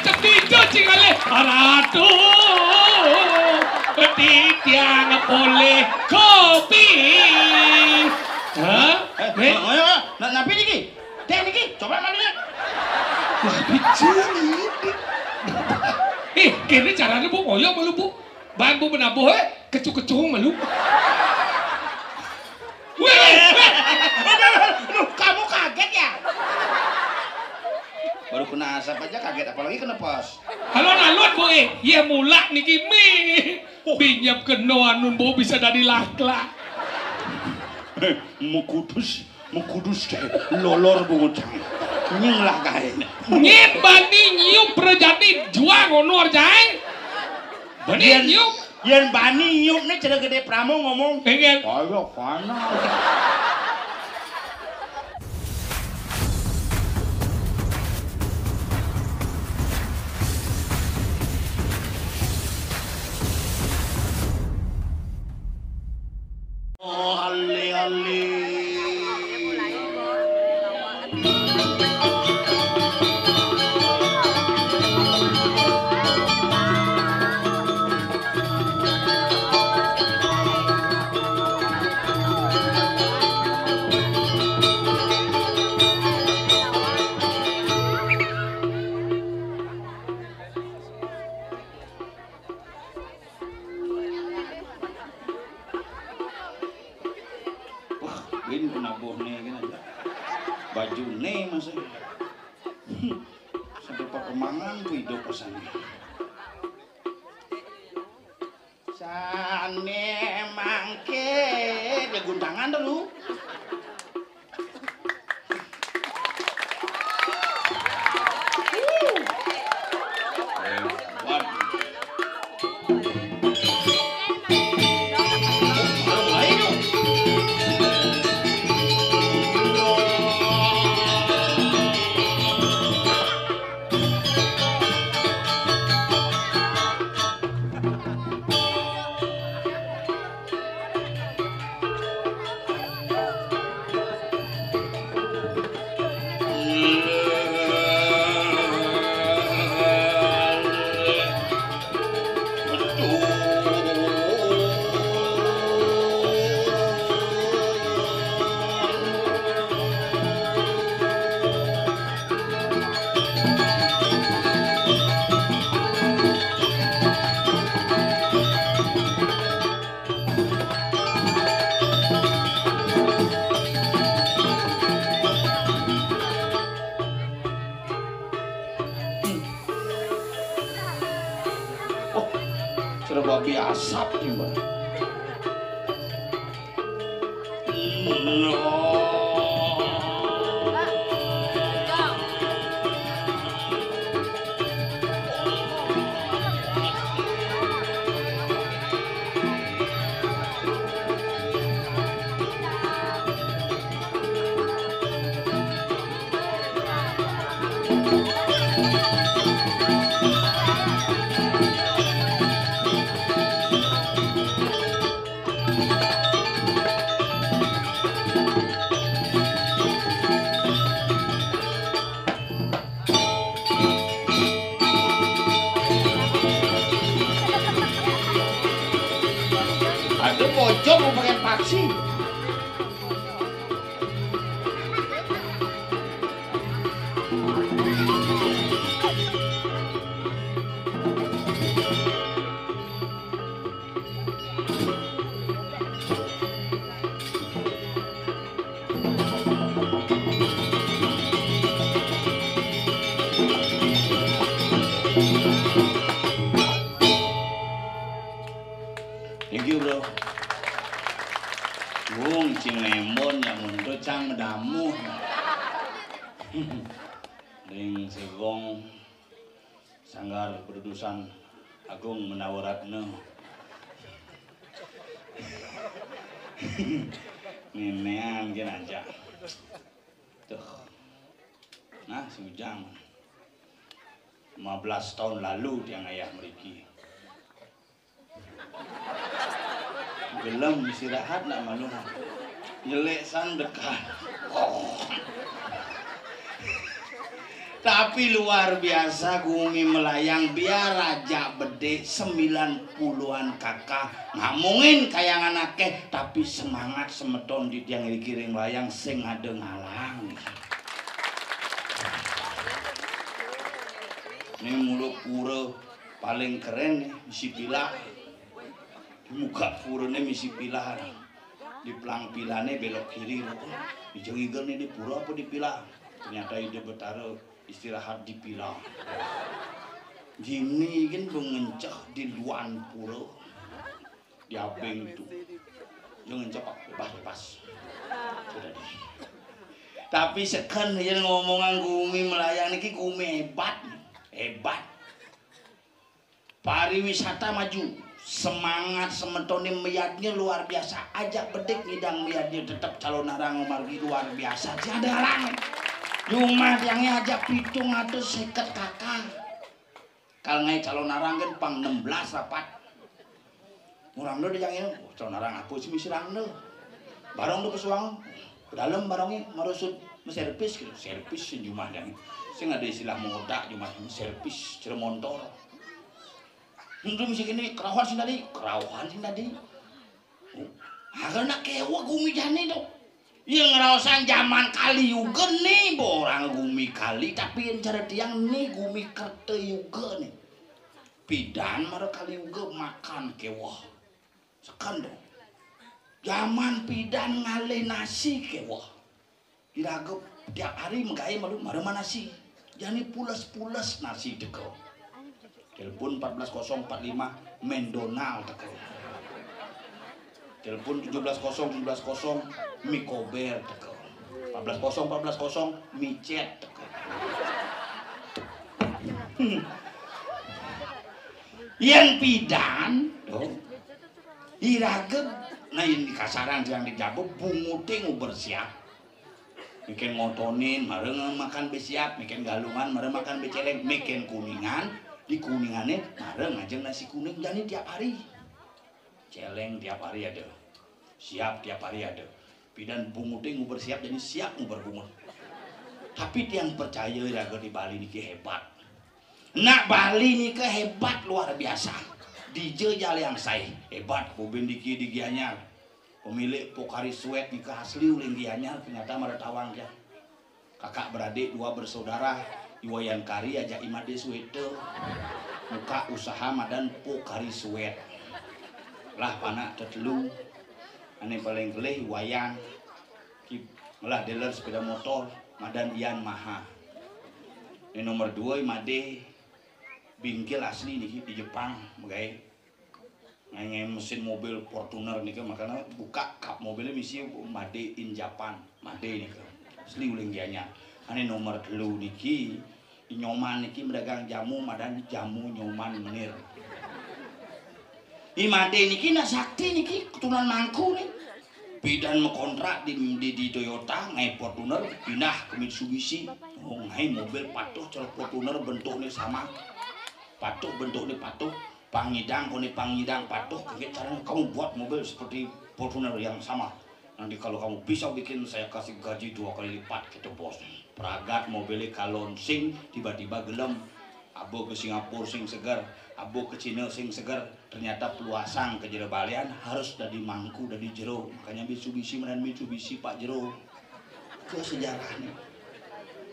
Cetijo cingale. Ratu. Titiang boleh kopi. Hah? Napi niki? Teh niki, coba mana? Wah, bijil ini. Kini caranya bu ngoyo malu bu. Bahan bu menabuh kecu-kecu malu. Kamu kaget ya? Baru kena asap aja kaget, apalagi kena pos. Halo naluan bu ya mulak niki mi. Binyap keno anun bu bisa dari lakla. Mukudus deh, lolor bungutang. Nying lah kae. Bani nyup prejati juang honor jai. Bani nyup. Yen bani nyup nih cerita gede Pramo ngomong. Pengen. Ayo kana. Oh, ali. Ini kena bohne kan aja. Baju ne masa. Sampai pak kemangan tuh hidup pesannya. Sane mangke dia guntangan dulu. Babi asap nih mbak. Pojok mau pakai paksi. Thank you bro. Bung cing lemon yang mundur cang damu. Ding segong sanggar produsan Agung Menawaratna. Nenean gini aja. Tuh. Nah, si Ujang. 15 tahun lalu dia ngayah meriki. Gelem istirahat nak malu. Nyelek san dekat. Tapi luar biasa Gumi melayang biar Raja Bede 90-an kakak ngomongin kayangan akeh tapi semangat semeton di tiang dikiring layang sing ada ngalang. Ini mulut pura paling keren nih misi pilah. Di muka pura nih misi pilah. Di pelang pilahnya belok kiri. Di jengiger nih di pura apa di pilah. Ternyata ide betara istirahat di pilah. Jimny kan mengencah di luan pura. Di abeng itu. Dia ngencah bebas-bebas. Sudah deh. Tapi sekan dia ngomongan Gumi melayang ini Gumi hebat. Hebat. Pariwisata maju. Semangat semetoni meyatnya luar biasa. Ajak bedek ngidang meyatnya tetap calon narang margi luar biasa. Tiada halangan. Cuma yang ajak pitung atau seket kakak. Kalau ngai calon narang kan pang 16 rapat. Murang do yang ini, calon narang aku sih misirang do. Barang do pesuang, ke dalam barangnya marusut servis gitu, servis sejumlah yang. Saya nggak ada istilah mengodak cuma servis cere motor. Untuk musik ini kerawan sih tadi. Karena kewa Gumi jani do. Yang ngerasain zaman kali juga nih, borang Gumi kali, tapi yang cara tiang nih Gumi kerte juga nih. Pidan mereka kali juga makan kewah. Sekan dong. Zaman pidan ngale nasi kewah. Diragep tiap hari menggaya malu marah nasi. Jadi pules-pules nasi teko. Telepon 14045 Mendonal teko. Telepon 170 Mikober teko. 140 Micet teko. Yang pidan tuh iragep nah ini kasaran yang dijago bunguting bersiap. Mikin ngotonin, mareng makan besiap, mikin galungan, mareng makan beceleng, mikin kuningan, di kuningannya mareng aja nasi kuning jadi tiap hari. Celeng tiap hari ada, siap tiap hari ada. Pidan bunguting nguber siap jadi siap nguber bungut. Tapi tiang percaya raga di Bali niki hebat. Nak Bali niki hebat luar biasa. DJ jale yang saya hebat, Boben diki digianyar. Pemilik Pokari Sweat nikah asli uling gianyar ternyata meretawang ya. Kakak beradik dua bersaudara Iwayan Kari aja Imade Sweater. Muka usaha madan Pokari Sweat. Lah panak tetelu. Ane paling geleh wayang. Malah dealer sepeda motor madan Ian Maha. Ini nomor 2 Imade bingkil asli nih di Jepang bagai ngai mesin mobil Fortuner nih kan makanya buka kap mobilnya misi Made in Japan Made nih kan asli uling dianya ane nomor 3 niki nyoman niki mendagang jamu madan jamu nyoman menir i Made niki na sakti niki keturunan mangku nih bidan mengontrak di Toyota ngai Fortuner pindah ke Mitsubishi oh ngai mobil patuh cel Fortuner bentuknya sama patuh bentuknya patuh pangidang patuh caranya kamu buat mobil seperti Fortuner yang sama nanti kalau kamu bisa bikin saya kasih gaji 2 kali lipat gitu bos peragat mobilnya kalonsing tiba-tiba gelem abo ke Singapura sing segar abo ke Cina sing segar ternyata peluasang ke jero balian harus dari mangku dari jero makanya Mitsubishi menan Mitsubishi Pak Jero ke sejarahnya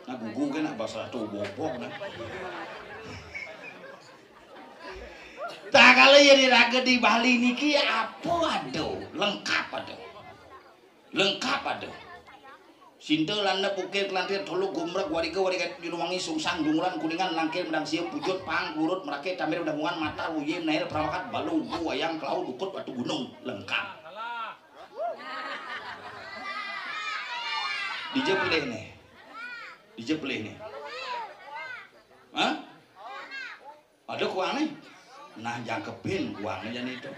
nah gugung kan bahasa tuh bobok nah tak kalau jadi raga di Bali niki apa aduh lengkap aduh sinta landa pukir kelantir tolok gumrak warika di rumangi sungsang dungulan kuningan langkir medang siap pujut pang burut merake tamir udah mata uyim nair perawakat balu wayang kelau dukut batu gunung lengkap dijepeleh nih hah ada kuang nih nah jangkepin uangnya jadi itu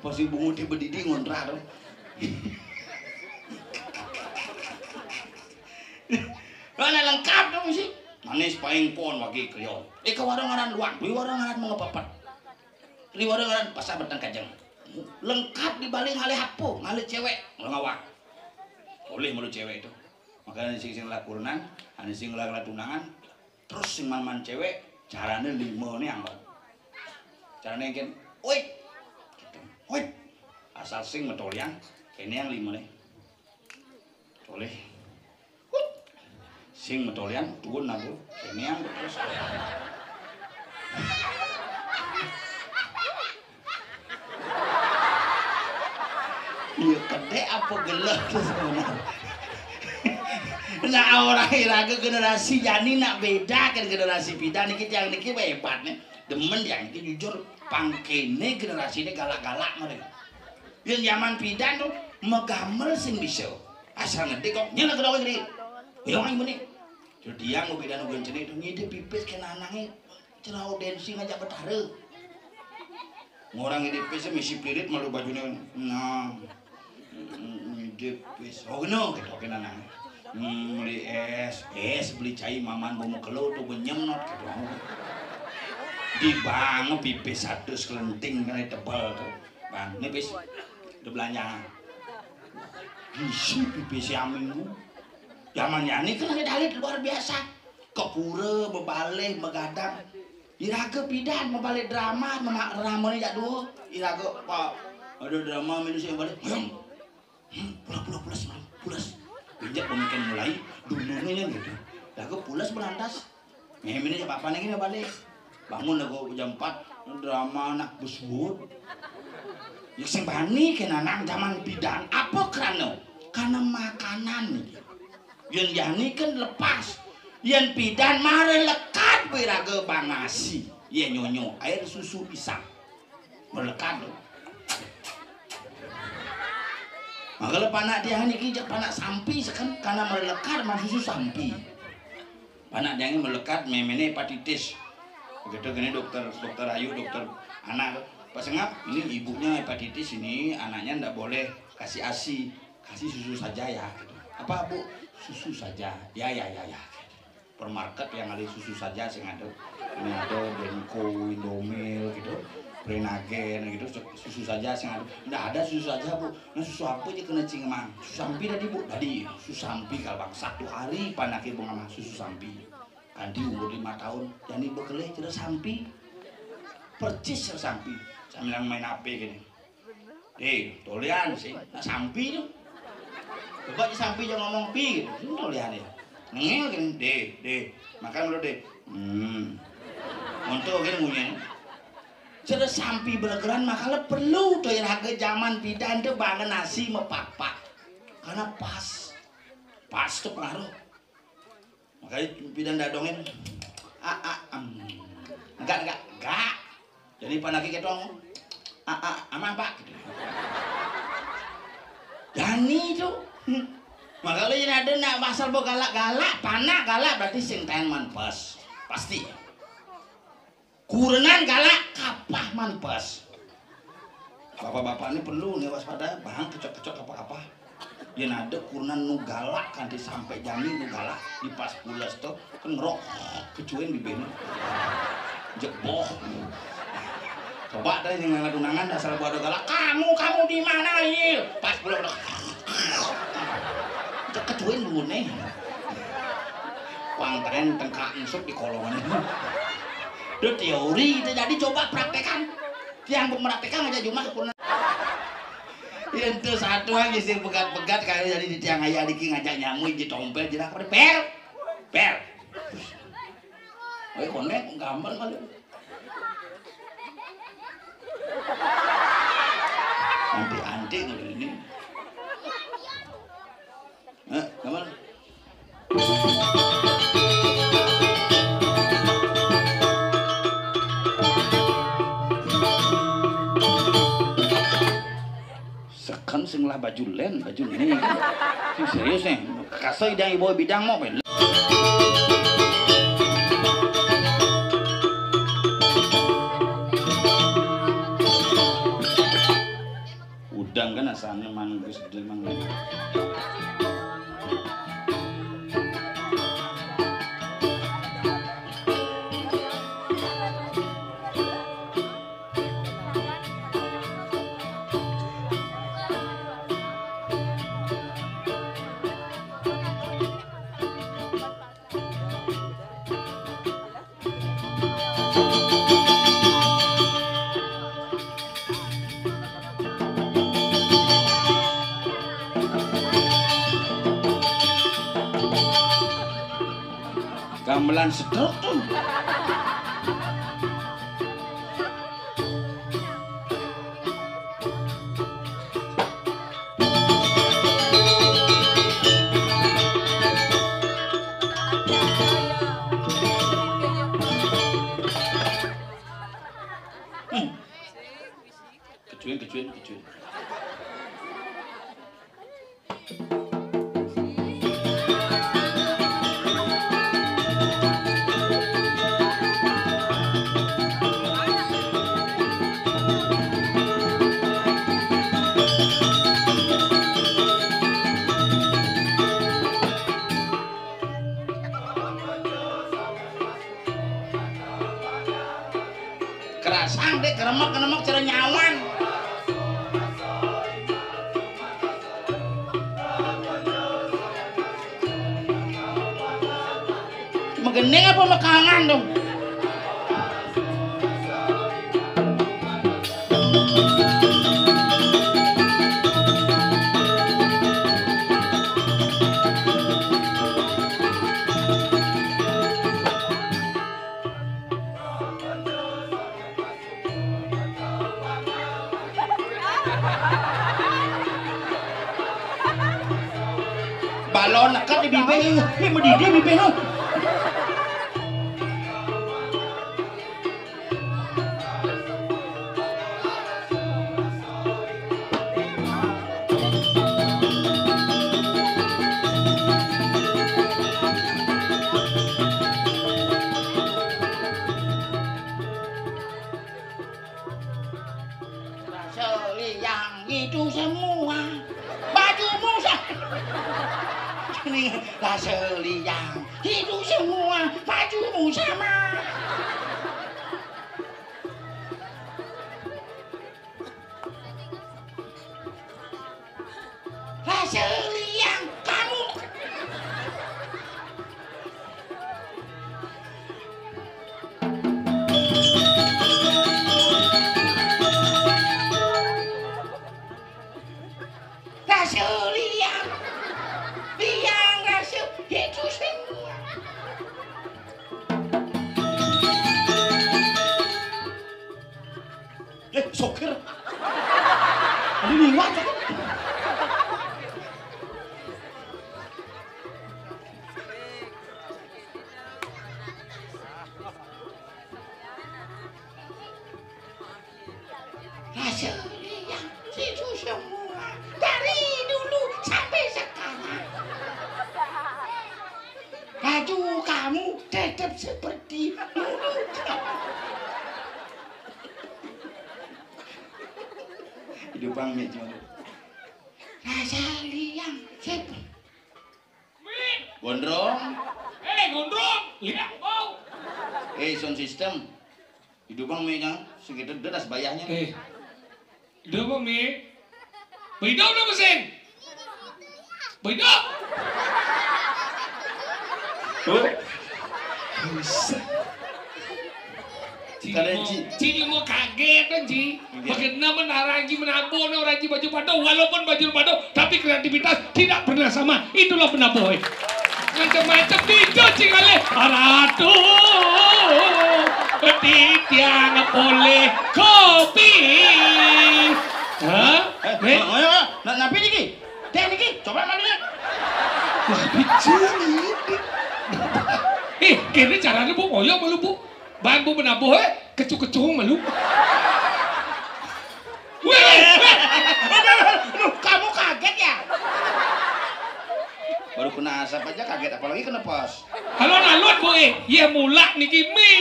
pasti bungut di berdidi ngontrak tuh mana lengkap dong sih manis paling pon wagi kriol ke warangan luang di warangan mengepapat di warangan pasar betang kajang lengkap di Bali ngale hapo ngale cewek ngawak boleh malu cewek itu makanya sing lah kurenan ane sing lah tunangan Terus sing man cewek carane 5 nih angkot. Carane kan, "Woi." Gitu. "Woi." Asal sing metolian, kene yang 5 nih. Toleh. Sing metolian turun aku, kene yang terus. Iya gede apa gelap sebenarnya. Nah orang iraga generasi jani nak beda kan generasi pida niki yang niki hebat nih. Demen yang niki jujur pangkene generasi ini galak-galak mereka. Yang zaman pida tuh megamel sing bisa. Asal ngerti kok nyala kedawa gede. Ya aing benih. Jadi dia mau beda nungguin jenis itu ngide pipis kena anangnya cerau densi ngajak betare. Orang ngide pipis misi pirit malu bajunya. Nah. Depis, oh no, gitu kena nang. Beli es beli cai maman bomo kelo tuh benyem not gitu. Di bang pipis satu sekelenting kan tebal tuh. Bang, ini pis, udah belanja. Gisi pipis minggu. Zamannya ini kan ada dalit luar biasa. Kepura, bebaleh, begadang. Iraga pidan, bebaleh drama, ramanya jadul. Iraga pak, ada drama minus yang balik. Pulas bijak pemikiran mulai dulunya gitu lagu pulas belantas ini apa nih balik bangun aku jam 4 drama anak busbut yang sing bani kena nang zaman bidan apa karena makanan nih yang jani kan lepas yang bidan mare lekat beraga bangasi ya nyonyo air susu pisang melekat loh. Kalau panak dia niki jak panak sampi sekan karena melekat susu sampi. Panak dia ini melekat memene hepatitis. Begitu gini dokter Ayu dokter anak pas ngap ini ibunya hepatitis ini anaknya ndak boleh kasih ASI kasih susu saja ya gitu. Apa Bu? Susu saja. Ya. Permarket yang ada susu saja sing ada. Ini ada Denko, Indomil gitu. Prenagen gitu susu saja sing ada. Ndak ada susu saja Bu. Nah susu apa aja kena cing mang. Susu sampi tadi Bu. Tadi susu sampi kalau bang 1 hari panake bunga susu sampi. Kandi umur 5 tahun. Jadi bekeleh cerita sampi. Percis sampi. Sambil main HP gini. Tolian sih. Nah sampi tuh. Coba sampi jangan ngomong pi gitu. Tolian ya. Nengel gini. Makan dulu deh. Untuk gini ngunyah. Cerita sampi bergeran makanya perlu tuh harga zaman bidan tuh bangun nasi mepak-pak karena pas tuh pengaruh makanya bidan dadongin enggak jadi panaki ketong aman Pak gitu. Jani tuh makanya ini ada nak pasal bo galak panak galak berarti sing tenman pas pasti kurenan galak kapah manpas. Bapak-bapak ini perlu nih waspada bang kecok apa-apa. Yang ada kurenan nu galak kanti sampai jami nu galak di pas pulas tuh kan ngerok kecuin di bini. Jeboh. Coba deh yang ngadunangan dasar buat galak. Kamu di mana Il? Pas pulas udah. Kecuin dulu nih. Kuantren tengkak insuk di kolongan ini. Itu teori itu jadi coba praktekan yang mempraktekan aja cuma sempurna itu satu aja sih pegat-pegat kayak jadi di tiang ayah diki ngajak nyamuk di tompel jenak pada pel oh konek gambar kali anti ini gambar kan sing lah baju ini sing serius nih kasih idang ibu bidang mau pel udang kan asalnya manggus gede manggus Dagelan sedruk tuh. Kecuin. Kerasang deh, keremek cara nyawan. Megening apa mekangan dong? Balon nekat di bibir, ini mendidih bibir lo. Yang itu semua bajumu ini Raseli yang itu semua bajumu sama. Raseli yang kamu liang rasul itu semua. Sokir. Ini liwat. Rasul liang itu semua. Dari dulu sampai sekarang baju kamu tetap seperti dulu. Hidup bang meja rasa liang seperti gondrong. Gondrong lihat mau Sound system hidup bang meja segitu deras bayarnya. Hidup bang me Bidok na mesin. Bidok. Cini mau kaget kan Ci. Bagaimana menarangi menabo orang Ci baju pado walaupun baju pado tapi kreativitas tidak pernah sama. Itulah penaboy. Macam-macam dicuci kali. Aratu. Petiang boleh kopi. Hah? Napi niki? Teh niki? Coba mana? Kini caranya bu ngoyo malu bu. Bahan bu menabuh kecu-kecu malu. Kamu kaget ya? Baru kena asap aja kaget, apalagi kena pos. Halo nalun bu ya mulak niki mi.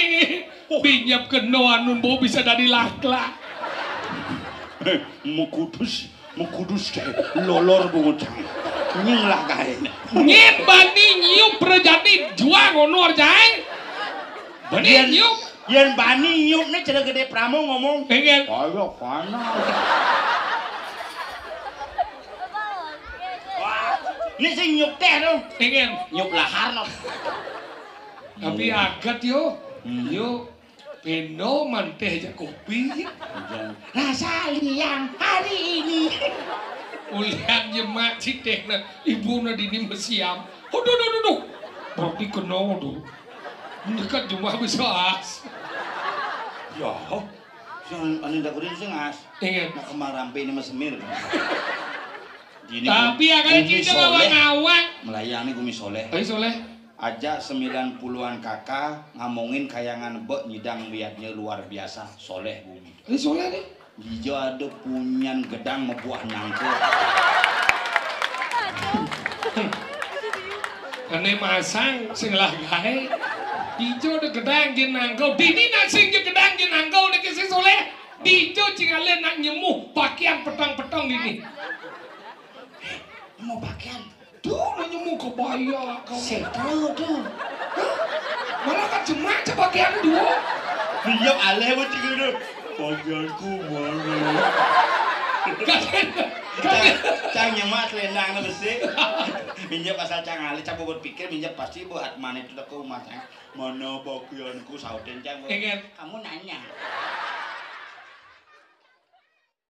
Binyap kenoan nun bu bisa dari lakla. Mukudus kayak lolor bungutang. Nying lah kayak. Nyim bani nyup perjadi juang honor jang. Bani nyup. Yang bani nyup nih cerita gede Pramo ngomong. Pengen. Ayo mana? Ini sih nyup teh dong. Pengen. Nyup lahar no. Tapi agak yo. Yo. Peno manteh aja kopi. Rasa liang hari ini. Ulian jemak citek na ibu na dini mesiam. Duh. Berarti kena tuh. Dekat Jumat bisa as. Ya, yang anu dakurin sing as. Ingat. Nak kemarampe ini mesemir. Tapi ya kan cinta ngawang-ngawang. Melayani Umi Soleh. Ayo Soleh. Aja 90-an kakak ngomongin kayangan bek nyidang liatnya luar biasa. Soleh Bumi. Ayo Soleh deh. Dijo ada punyan gedang mebuah nangkep. Ane masang sing lah gae. Dijo de gedang jeung nangkau. Dini nak sing jeung gedang jeung nangkau nek si Soleh. Dijo cingale nak nyemu pakaian petang-petang dini. Mau pakaian? Tuh nak nyemu kebaya kau. Setro tuh. Malah kan jemak pakaian dua. Pinjam aleh buat cigono. Pakaianku mana? Cang nyemak selendang na besi. Minjam asal cang alih cang bobot pikir minjam pasti buat mana itu ke rumah cang. Mana pakaianku sauden cang. Ingat. Kamu nanya.